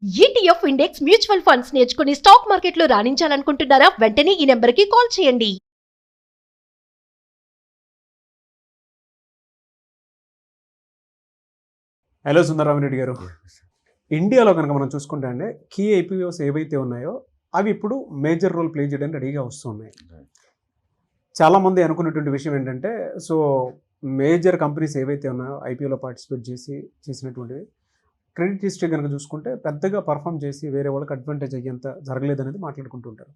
ETF index mutual funds నేర్చుకుని stock మార్కెట్లో రాణించాలనుకుంటున్నారా? వెంటనే ఈ నెంబర్కి కాల్ చేయండి. హలో సుందరరామిరెడ్డి గారు, ఇండియాలో కనుక మనం చూసుకుంటే అండి కీ ఐపీఓస్ ఏవైతే ఉన్నాయో అవి ఇప్పుడు మేజర్ రోల్ ప్లే చేయడానికి రెడీగా వస్తున్నాయి. చాలామంది అనుకున్నటువంటి విషయం ఏంటంటే, సో మేజర్ కంపెనీస్ ఏవైతే ఉన్నాయో ఐపీఓలో పార్టిసిపేట్ చేసినటువంటివి క్రెడిట్ హిస్టరీ కనుక చూసుకుంటే పెద్దగా పర్ఫామ్ చేసి వేరే వాళ్ళకి అడ్వాంటేజ్ అయ్యేంత జరగలేదు అనేది మాట్లాడుకుంటుంటారు.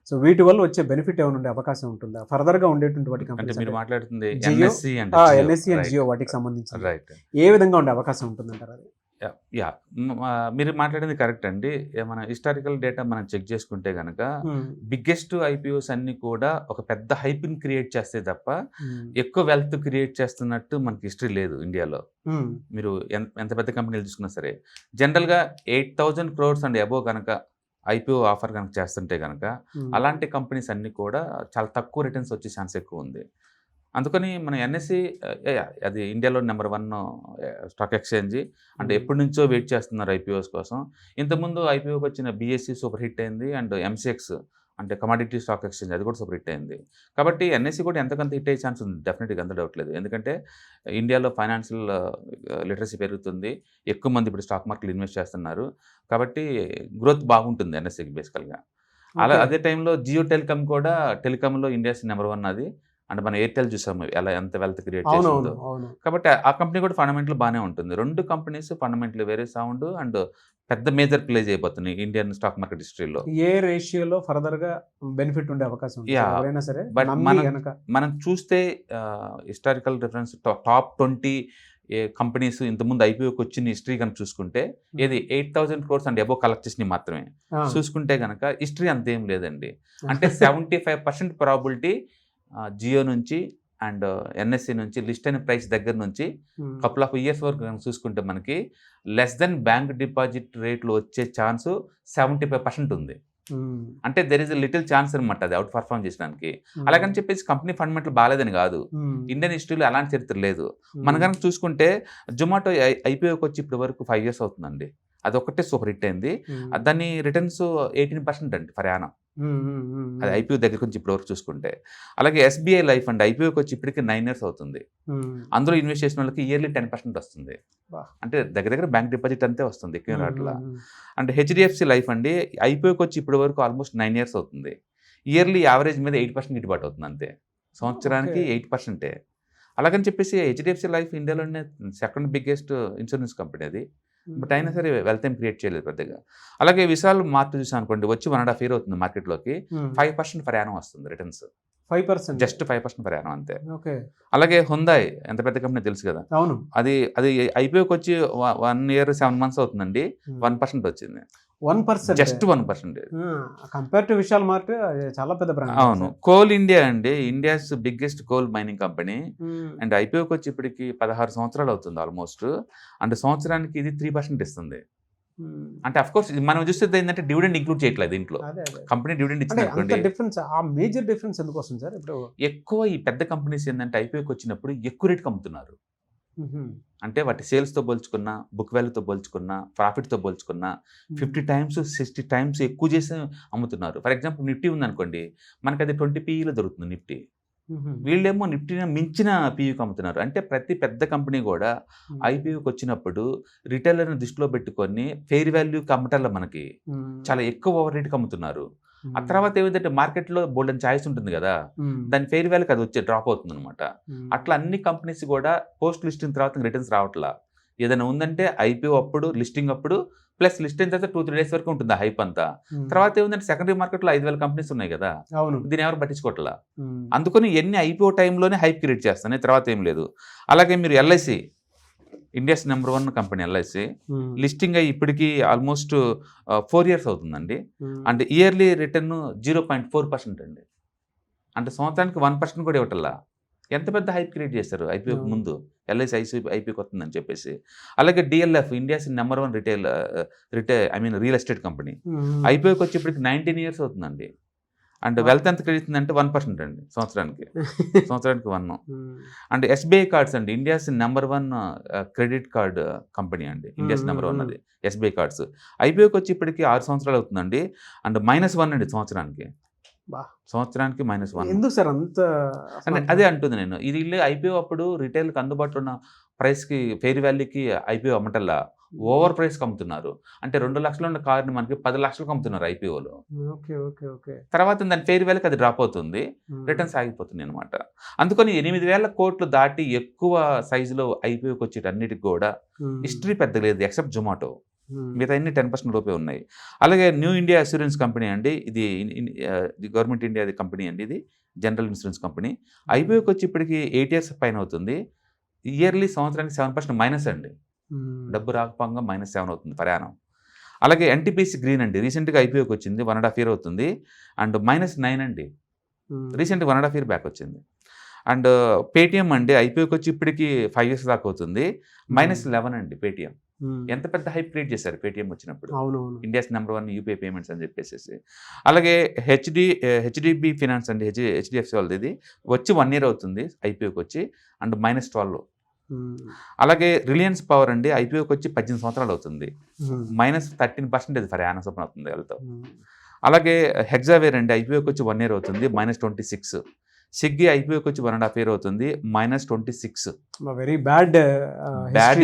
సో వీటి వల్ల వచ్చే బెనిఫిట్ ఏమైనా ఉండే అవకాశం ఉంటుందా? ఫర్దర్గా ఉండేటువంటి వాటి కంపెనీస్ మీరు మాట్లాడుతుంది ఎన్ఎస్సి అండ్ జియో వాటికి సంబంధించి రైట్ ఏ విధంగా ఉండే అవకాశం ఉంటుందంటారు? అది మీరు మాట్లాడింది కరెక్ట్ అండి. మన హిస్టారికల్ డేటా మనం చెక్ చేసుకుంటే కనుక బిగ్గెస్ట్ ఐపీఓస్ అన్ని కూడా ఒక పెద్ద హైప్ని క్రియేట్ చేస్తే తప్ప ఎక్కువ వెల్త్ క్రియేట్ చేస్తున్నట్టు మనకి హిస్టరీ లేదు ఇండియాలో. మీరు ఎంత పెద్ద కంపెనీలు చూసుకున్నా సరే జనరల్గా 8,000 crores అండ్ అబోవ్ కనుక ఐపీఓ ఆఫర్ కనుక చేస్తుంటే కనుక అలాంటి కంపెనీస్ అన్నీ కూడా చాలా తక్కువ రిటర్న్స్ వచ్చే ఛాన్స్ ఎక్కువ ఉంది. అందుకని మన ఎన్ఎస్సి అది ఇండియాలో నెంబర్ 1 స్టాక్ ఎక్స్చేంజ్. అంటే ఎప్పటి నుంచో వెయిట్ చేస్తున్నారు ఐపీఓస్ కోసం. ఇంతకుముందు ఐపీఓకి వచ్చిన బీఎస్సీ సూపర్ హిట్ అయింది అండ్ ఎంసీఎక్స్ అంటే కమాడిటీ స్టాక్ ఎక్స్చేంజ్ అది కూడా సూపర్ హిట్ అయింది. కాబట్టి ఎన్ఎస్సి కూడా ఎంతకంత హిట్ అయ్యే ఛాన్స్ ఉంది, డెఫినెట్గా అంత డౌట్ లేదు. ఎందుకంటే ఇండియాలో ఫైనాన్షియల్ లిటరసీ పెరుగుతుంది, ఎక్కువ మంది ఇప్పుడు స్టాక్ మార్కెట్లో ఇన్వెస్ట్ చేస్తున్నారు. కాబట్టి గ్రోత్ బాగుంటుంది ఎన్ఎస్సికి బేసికల్గా. అదే టైంలో జియో టెలికామ్ కూడా టెలికామ్లో ఇండియాస్ నెంబర్ 1 అది. అంటే మనం ఎయిర్టెల్ చూసాము ఎలా ఎంత వెల్త్ క్రియేట్ చేస్తుందో. కాబట్టి ఆ కంపెనీ కూడా ఫండమెంటల్ బాగానే ఉంటుంది. 2 కంపెనీస్ ఫండమెంటల్ వేరే సౌండ్ అండ్ పెద్ద మేజర్ ప్లే చేయబోతున్నాయి ఇండియన్ స్టాక్ మార్కెట్ హిస్టరీలో. ఏ రేషియోలో ఫర్దర్గా బెనిఫిట్ ఉండే అవకాశం ఉంది సరే? బట్ మనం చూస్తే హిస్టారికల్ రిఫరెన్స్ టాప్ 20 కంపెనీస్ ఇంతకుముందు ఐపీఓకి వచ్చిన హిస్టరీ కనుక చూసుకుంటే ఏది 8,000 crores అండ్ అబోవ్ కలెక్ట్ చేసినవి మాత్రమే చూసుకుంటే కనుక హిస్టరీ అంతేం లేదండి. అంటే 75% ప్రాబిలిటీ జియో నుంచి అండ్ ఎన్ఎస్సి నుంచి లిస్ట్ అయిన ప్రైస్ దగ్గర నుంచి కపుల్ ఆఫ్ ఇయర్స్ వరకు చూసుకుంటే మనకి లెస్ దెన్ బ్యాంక్ డిపాజిట్ రేట్లు వచ్చే ఛాన్స్ 75% ఉంది. అంటే దెర్ ఇస్ లిటిల్ ఛాన్స్ అనమాట అది అవుట్ పర్ఫార్మ్ చేసడానికి. అలాగని చెప్పేసి కంపెనీ ఫండమెంటల్ బాగాలేదని కాదు, ఇండియన్ హిస్టరీలో అలాంటి చరిత్ర లేదు. మన కనుక చూసుకుంటే జొమాటో ఐపీఓకి వచ్చి ఇప్పటి వరకు 5 years అవుతుందండి. అదొకటే సూపర్ హిట్ అయింది. దాన్ని రిటర్న్స్ 18% అండి ఫర్ యానం. అది ఐపీఓ దగ్గర నుంచి ఇప్పటి వరకు చూసుకుంటే. అలాగే ఎస్బీఐ లైఫ్ అండ్ ఐపీఓకి వచ్చి ఇప్పటికీ 9 years అవుతుంది. అందులో ఇన్వెస్ట్ చేసిన వాళ్ళకి ఇయర్లీ 10% వస్తుంది. అంటే దగ్గర దగ్గర బ్యాంక్ డిపాజిట్ అంతే వస్తుంది, ఎక్కువ రాట్లా. అండ్ హెచ్డిఎఫ్సి లైఫ్ అండి ఐపీఓకి వచ్చి ఇప్పటి వరకు ఆల్మోస్ట్ 9 years అవుతుంది. ఇయర్లీ యావరేజ్ మీద 8% గిట్టుబాటు అవుతుంది అంతే, సంవత్సరానికి 8%. అలాగని చెప్పేసి హెచ్డిఎఫ్సి లైఫ్ ఇండియాలోనే 2nd బిగ్గెస్ట్ ఇన్సూరెన్స్ కంపెనీ అది. బట్ అయినా సరే వెల్త్ ఏం క్రియేట్ చేయలేదు పెద్దగా. అలాగే విశాల్ మార్ట్ చూసాం అనుకోండి, వచ్చి 1.5 year అవుతుంది మార్కెట్లోకి. 5% ఫర్ యానం వస్తుంది రిటర్న్స్. 5%, జస్ట్ 5% ఫర్ యానం అంతే. అలాగే హుందాయ్ ఎంత పెద్ద కంపెనీ తెలుసు కదా, అది ఐపీఓకి వచ్చి 1 year 7 months అవుతుందండి. 1% వచ్చింది. 1%, just 1%. Compare to Vishal Mart చాలా పెద్ద బ్రాండ్. అవును. కోల్ ఇండియా అండి, India's biggest coal mining company. And ఐపీఓకి వచ్చి ఇప్పటికి 16 సంవత్సరాలు అవుతుంది ఆల్మోస్ట్. అండ్ సంవత్సరానికి ఇది 3% ఇస్తుంది. అంటే అఫ్ కోర్స్ మనం చూస్తే ఏంటంటే డివిడెండ్ ఇంక్లూడ్ చేయట్లేదు దీంట్లో. కంపెనీ డివిడెండ్ ఇచ్చింది అనుకోండి. డిఫరెన్స్, ఆ మేజర్ డిఫరెన్స్ ఎందుకు వస్తుంది సార్? ఇప్పుడు ఎక్కువ ఈ పెద్ద కంపెనీస్ ఏంటంటే ఐపీఓకి వచ్చినప్పుడు ఎక్కువ రేట్కి అమ్ముతున్నారు. అంటే వాటి సేల్స్తో పోల్చుకున్నా, బుక్ వాల్యూతో పోల్చుకున్నా, ప్రాఫిట్తో పోల్చుకున్నా 50 times 60 times ఎక్కువ చేసి అమ్ముతున్నారు. ఫర్ ఎగ్జాంపుల్ నిఫ్టీ ఉందనుకోండి, మనకి అది 20 PEలో దొరుకుతుంది నిఫ్టీ. వీళ్ళేమో నిఫ్టీని మించిన పీయూకి అమ్ముతున్నారు. అంటే ప్రతి పెద్ద కంపెనీ కూడా ఐపీఓకి వచ్చినప్పుడు రిటైలర్ని దృష్టిలో పెట్టుకొని ఫెయిర్ వాల్యూకి అమ్మటంలో మనకి చాలా ఎక్కువ ఓవర్ రేట్కి అమ్ముతున్నారు. ఆ తర్వాత ఏమిటంటే మార్కెట్లో బోల్డెన్ ఛాయిస్ ఉంటుంది కదా, దాని ఫెయిర్ వాల్యూకి అది వచ్చే డ్రాప్ అవుతుంది అనమాట. అట్లా అన్ని కంపెనీస్ కూడా పోస్ట్ లిస్టింగ్ తర్వాత రిటర్న్స్ రావట్లా. ఏదైనా ఉందంటే ఐపీఓ అప్పుడు, లిస్టింగ్ అప్పుడు, ప్లస్ లిస్ట్ అయిన తర్వాత 2-3 days వరకు ఉంటుంది ఆ హైప్ అంతా. తర్వాత ఏముందంటే సెకండరీ మార్కెట్లో 5,000 కంపెనీస్ ఉన్నాయి కదా, దీని ఎవరు పట్టించుకోవట్లా. అందుకని ఎన్ని ఐపీఓ టైంలోనే హైప్ క్రియేట్ చేస్తాయి, తర్వాత ఏం లేదు. అలాగే మీరు LIC, India's number 1 company LIC, listing అయ్యి ఇప్పటికీ ఆల్మోస్ట్ 4 years అవుతుందండి. అండ్ ఇయర్లీ రిటర్న్ 0.4% అండి. అంటే సంవత్సరానికి 1% కూడా ఇవ్వటల్లా. ఎంత పెద్ద హైప్ క్రియేట్ చేస్తారు ఐపీఓకి ముందు, ఎల్ఐసి ఐపీఓకి వస్తుందని చెప్పేసి. అలాగే DLF, India's number 1 real estate company, ఐపీఓకి వచ్చి ఇప్పటికి 19 years అవుతుందండి. అండ్ వెల్త్ ఎంత క్రెడిట్ అంటే 1% అండి సంవత్సరానికి 1. అండ్ ఎస్బీఐ కార్డ్స్ అండి India's number 1 credit card company అండి. ఇండియాస్ నెంబర్ 1 అది ఎస్బీఐ కార్డ్స్. ఐపీఓకి వచ్చి ఇప్పటికి 6 సంవత్సరాలు అవుతుందండి. అండ్ -1 అండి సంవత్సరానికి -1. ఎందుకు సార్ అంత అదే అంటుంది నేను. ఇది ఐపీఓ అప్పుడు రిటైల్కి అందుబాటులో ఉన్న ప్రైస్కి ఫెయిర్ వాల్యూకి ఐపీఓ అమ్మటల్లా ఓవర్ ప్రైస్కి అమ్ముతున్నారు. అంటే 2 లక్షలు ఉన్న కార్ని మనకి 10 లక్షలకు అమ్ముతున్నారు ఐపీఓలో. తర్వాత దాని ఫెయిర్ వాల్యూకి అది డ్రాప్ అవుతుంది, రిటర్న్స్ ఆగిపోతుంది అనమాట. అందుకని 8,000 కోట్లు దాటి ఎక్కువ సైజులో ఐపీఓకి వచ్చేటన్నిటికి కూడా హిస్టరీ పెద్ద లేదు ఎక్సెప్ట్ జొమాటో. మిగతా అన్ని 10% లోపే ఉన్నాయి. అలాగే న్యూ ఇండియా అస్యూరెన్స్ కంపెనీ అండి, ఇది గవర్నమెంట్ ఇండియాది కంపెనీ అండి, ఇది జనరల్ ఇన్సూరెన్స్ కంపెనీ. ఐపీఓకి వచ్చి ఇప్పటికి 8 years పైన అవుతుంది. ఇయర్లీ సంవత్సరానికి 7% మైనస్ అండి, డబ్బు రాకపోగా -7 అవుతుంది ప్రయాణం. అలాగే ఎన్టీపీసీ గ్రీన్ అండి రీసెంట్గా ఐపీఓకి వచ్చింది, 1.5 year అవుతుంది. అండ్ -9 అండి రీసెంట్గా 1.5 year బ్యాక్ వచ్చింది. అండ్ పేటిఎం అండి ఐపీఓకి వచ్చి ఇప్పటికి 5 years దాకా అవుతుంది, -11 అండి పేటిఎం. ఎంత పెద్ద హైప్ క్రియేట్ చేశారు పేటిఎం వచ్చినప్పుడు, ఇండియాస్ నెంబర్ 1 యూపీఐ పేమెంట్స్ అని చెప్పేసి. అలాగే హెచ్డిబి ఫినాన్స్ అండి, హెచ్డిఎఫ్సి వాళ్ళది, ఇది వచ్చి 1 year అవుతుంది ఐపీఓకి వచ్చి, అండ్ -12. అలాగే రిలయన్స్ పవర్ అండి ఐపీఓకి వచ్చి 18 సంవత్సరాలు అవుతుంది, -13% ఫర్ యానం సొప్పున అవుతుంది వాళ్ళతో. అలాగే హెగ్జావేర్ అండి ఐపీఓకి వచ్చి 1 year అవుతుంది, -26. స్విగ్గీ ఐపీఓకి వచ్చి 1.5 year అవుతుంది, -26. వెరీ బ్యాడ్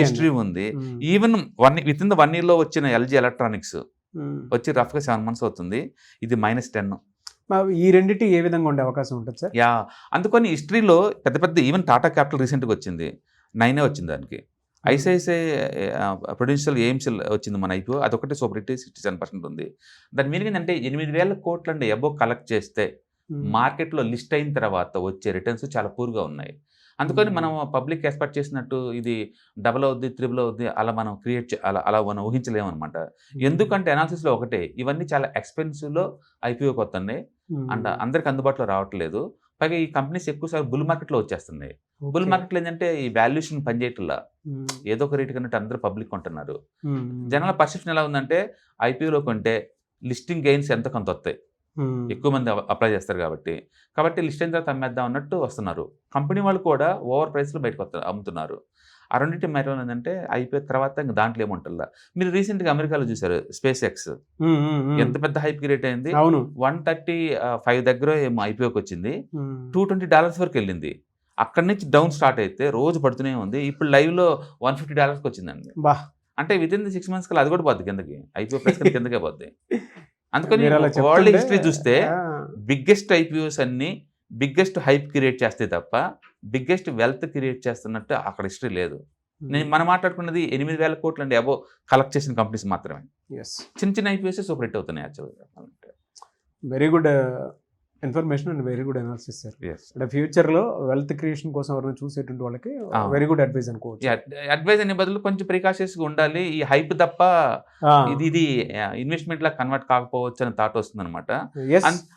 హిస్టరీ ఉంది. Even with in the 1 year లో వచ్చిన ఎల్జీ ఎలక్ట్రానిక్స్ వచ్చి రఫ్గా 7 months అవుతుంది, ఇది -10. ఈ రెండింటి ఏ విధంగా ఉండే అవకాశం ఉంటుంది సార్? అందుకని హిస్టరీలో పెద్ద ఈవెన్ టాటా క్యాపిటల్ రీసెంట్గా వచ్చింది, 9 వచ్చింది దానికి. ఐసిఐసిఐ ప్రొడెన్షియల్ ఎయిమ్స్ వచ్చింది మన ఐపీఓ, అదొకటి సూపర్ హిట్ 67% ఉంది. దాని మీనింగ్ ఏంటంటే 8,000 కోట్లు అండి ఎబో కలెక్ట్ చేస్తే మార్కెట్లో లిస్ట్ అయిన తర్వాత వచ్చే రిటర్న్స్ చాలా పూర్గా ఉన్నాయి. అందుకని మనం పబ్లిక్ ఎక్స్పెక్ట్ చేసినట్టు ఇది డబుల్ అవుద్ది, త్రిబుల్ అవుద్ది అలా మనం అలా మనం ఊహించలేము అనమాట. ఎందుకంటే అనాలిసిస్లో ఒకటే, ఇవన్నీ చాలా ఎక్స్పెన్సివ్లో ఐపీఓకి వస్తున్నాయి అండ్ అందరికి అందుబాటులో రావట్లేదు. పైగా ఈ కంపెనీస్ ఎక్కువసార్లు బుల్ మార్కెట్లో వచ్చేస్తున్నాయి. బుల్ మార్కెట్లో ఏంటంటే ఈ వాల్యుయేషన్ పనిచేయట్లా, ఏదో ఒక రేటు కన్నట్టు అందరూ పబ్లిక్ కొంటున్నారు. జనాల పర్సెప్షన్ ఎలా ఉందంటే ఐపీఓలో కొంటే లిస్టింగ్ గెయిన్స్ ఎంత కొంత వస్తాయి, ఎక్కువ మంది అప్లై చేస్తారు కాబట్టి లిస్ట్ అయిన తర్వాత అమ్మేద్దాం అన్నట్టు వస్తున్నారు. కంపెనీ వాళ్ళు కూడా ఓవర్ ప్రైస్లో బయటకు అమ్ముతున్నారు. ఆ రెండింటి మ్యాటర్ ఏంటంటే అయిపోయిన తర్వాత ఇంకా దాంట్లో ఏముంటుందా. మీరు రీసెంట్గా అమెరికాలో చూసారు స్పేస్ ఎక్స్ ఎంత పెద్ద హైప్ క్రియేట్ అయింది. 135 దగ్గర ఏమో ఐపీఓకి వచ్చింది, $220 వరకు వెళ్ళింది. అక్కడి నుంచి డౌన్ స్టార్ట్ అయితే రోజు పడుతూనే ఉంది. ఇప్పుడు లైవ్లో $150 వచ్చిందండి. అంటే విత్ ఇన్ 6 months కల్లా అది కూడా పోద్ది కిందకి, ఐపీఓ ప్రైస్ కిందకే పోద్ది. అందుకని వరల్డ్ హిస్టరీ చూస్తే బిగ్గెస్ట్ ఐపీఓస్ అన్ని బిగ్గెస్ట్ హైప్ క్రియేట్ చేస్తే తప్ప బిగ్గెస్ట్ వెల్త్ క్రియేట్ చేస్తున్నట్టు అక్కడ హిస్టరీ లేదు. మనం మాట్లాడుకున్నది 8,000 కోట్లు అండి అబో కలెక్ట్ చేసిన కంపెనీస్ మాత్రమే. చిన్న ఐపీఓస్ సూపర్ హిట్ అవుతున్నాయి యాక్చువల్గా. Very good information and very good analysis sir. అంటే ఫ్యూచర్లో వెల్త్ క్రియేషన్ కోసం ఎవరైనా చూసేటువంటి వాళ్ళకి వెరీ గుడ్ అడ్వైజ్ అనుకోవచ్చు. అడ్వైజ్ అనే బదులు కొంచెం ప్రికాషన్స్గా ఉండాలి. ఈ హైప్ తప్ప ఇది ఇన్వెస్ట్మెంట్ లా కన్వర్ట్ కాకపోవచ్చు అని థాట్ వస్తుంది అనమాట.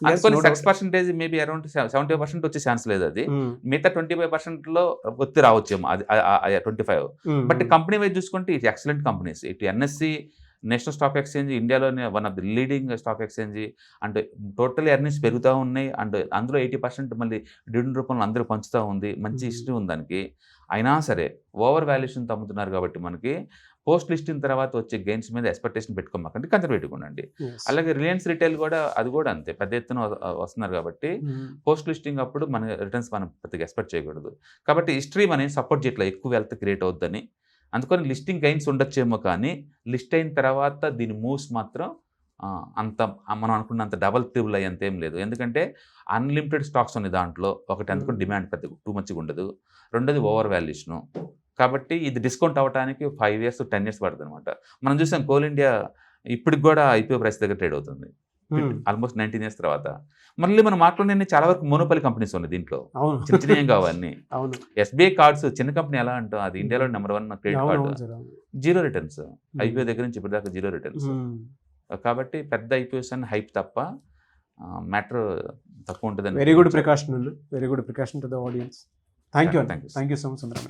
అందుకని 6% మేబీ అరౌండ్ 70% వచ్చే ఛాన్స్ లేదు. అది మిగతా 25%లో ఒత్తి రావచ్చేమో, అది 25. బట్ కంపెనీ వైజ్ చూసుకుంటే ఇటు ఎక్సలెంట్ కంపెనీస్, ఇటు ఎన్ఎస్సి నేషనల్ స్టాక్ ఎక్స్చేంజ్ ఇండియాలోనే 1 of the leading stock exchange. అంటే టోటల్ ఎర్నింగ్స్ పెరుగుతూ ఉన్నాయి అండ్ అందులో 80% మళ్ళీ డివిడెండ్ రూపంలో అందరూ పంచుతూ ఉంది. మంచి హిస్టరీ ఉంది దానికి. అయినా సరే ఓవర్ వాల్యుయేషన్తో అమ్ముతున్నారు కాబట్టి మనకి పోస్ట్ లిస్టింగ్ తర్వాత వచ్చే గెయిన్స్ మీద ఎక్స్పెక్టేషన్ పెట్టుకోమాకండి, కన్సర్వేటివ్గా ఉండండి. అలాగే రిలయన్స్ రిటైల్ కూడా అది కూడా అంతే, పెద్ద ఎత్తున వస్తున్నారు కాబట్టి పోస్ట్ లిస్టింగ్ అప్పుడు మన రిటర్న్స్ మనం పెద్దగా ఎక్స్పెక్ట్ చేయకూడదు. కాబట్టి హిస్టరీ మనం సపోర్ట్ చేయట్లా ఎక్కువ వెల్త్ క్రియేట్ అవుద్దని. అందుకని లిస్టింగ్ గెయిన్స్ ఉండొచ్చేమో కానీ లిస్ట్ అయిన తర్వాత దీని మూవ్స్ మాత్రం అంత మనం అనుకున్నంత డబల్ ట్రిబుల్ అయ్యేంత ఏం లేదు. ఎందుకంటే అన్లిమిటెడ్ స్టాక్స్ ఉన్నాయి దాంట్లో. ఒకటి అందుకని డిమాండ్ పెద్ద టూ మచ్గా ఉండదు, రెండోది ఓవర్ వాల్యుయేషను. కాబట్టి ఇది డిస్కౌంట్ అవ్వడానికి 5 years to 10 years పడుతుంది అనమాట. మనం చూసాం కోల్ ఇండియా ఇప్పటికి కూడా ఐపీఓ ప్రైస్ దగ్గర ట్రేడ్ అవుతుంది ఆల్మోస్ట్ 19 years తర్వాత. మళ్ళీ మనం మాట్లాడిన చాలా వరకు మోనోపలి కంపెనీస్ ఉన్నాయి దీంట్లో, చిన్న చిన్న కావన్నీ. ఎస్బీఐ కార్డ్స్ చిన్న కంపెనీ ఎలా అంటాం, అది ఇండియాలో number 1 credit card, 0 returns. IPO దగ్గర నుంచి ఇప్పటిదాకా 0 రిటర్న్స్. కాబట్టి పెద్ద ఐపీఓస్ అని హైప్ తప్ప మ్యాటర్ తక్కువ ఉంటుంది. Very good precaution to the audience. Thank you so much Sundaram.